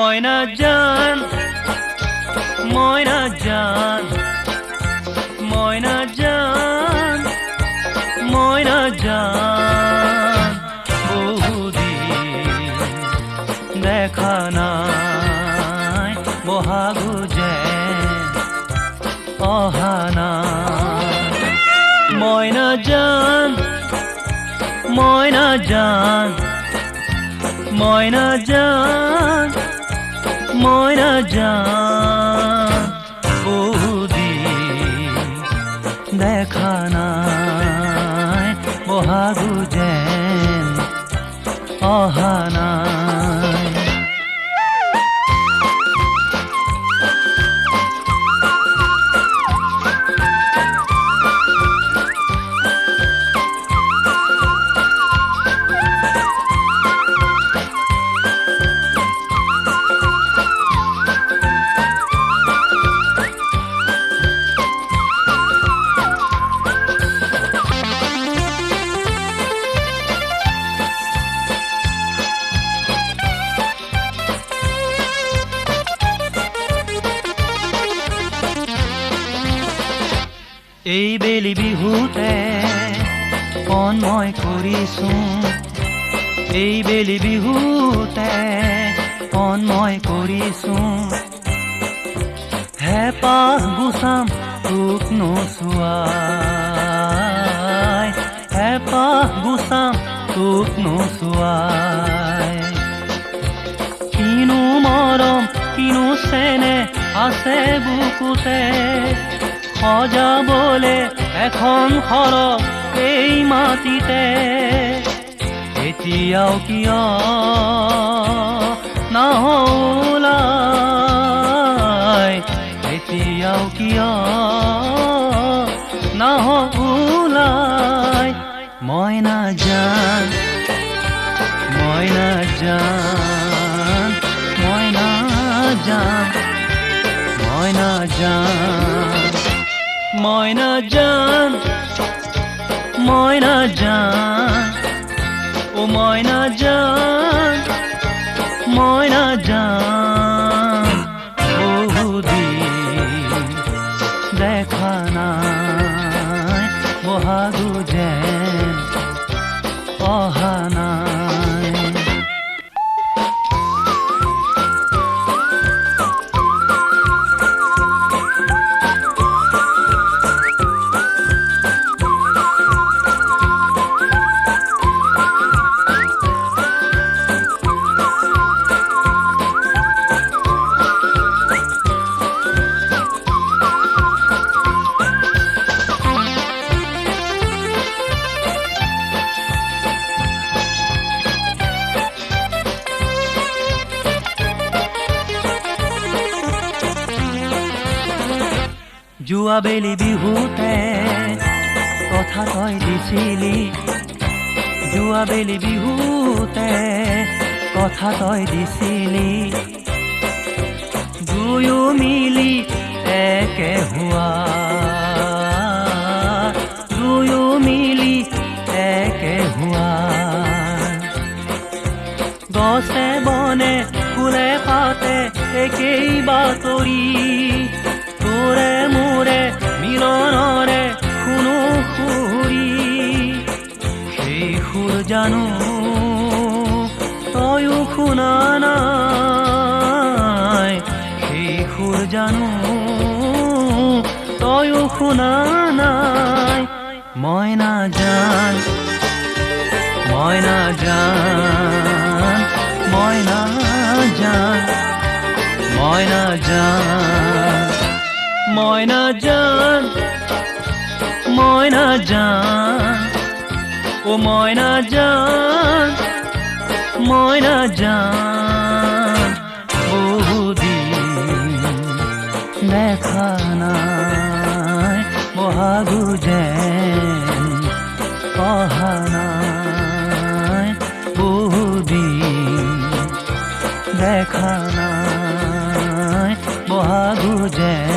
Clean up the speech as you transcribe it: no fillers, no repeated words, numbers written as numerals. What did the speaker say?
ময়না জান ময়না জান ময়না জান ময়না জান বহুদিন দেখা নাই বহাগো যেন অহা নাই ময়না জান ময়না জান ময়না জান ময়না জান বহুদিন দেখা নাই বহাগো যেন অহা নাই এই বেলি বিহুতে কণ মই কৰিছোঁ এই বেলি বিহুতে কণ মই কৰিছোঁ হেঁপাহ গুচাম তোক নোচোৱাই হেঁপাহ গুচাম তোক নোচোৱাই কিনো মৰম কিনো চেনেহ আছে বুকুতে সজাবলে এখন সৰগ এই মাটিতে এতিয়াও কিয় নাহলাই এতিয়াও কিয় নাহলাই ময়না জান ময়না জান ময়না জান ময়না জান ময়না জান ময়না জান ও ময়না জান ময়না জান বহুদিন দেখা নাই বহাগো যেন অহা নাই যোৱা বেলি বিহুতে কথা তই দিছিলি যোৱা বেলি বিহুতে কথা তই দিছিলি দুয়ো মিলি একে হোৱা দুয়ো মিলি একে হোৱা গছে বনে ফুলে পাতে একেই বাতৰি তোৰে মোৰে মিলনৰে শুনো সুৰি সেই সুৰ জানো তয়ো শুনা নাই সেই সুৰ জানো তয়ো শুনা নাই ময়না জান ময়না জান ময়না জান ময়না জান ময়না জান ময়না জান ও ময়না জান ময়না জান বহুদিন দেখা নাই বহাগো যেন অহা নাই বহুদিন দেখা নাই বহাগো যেন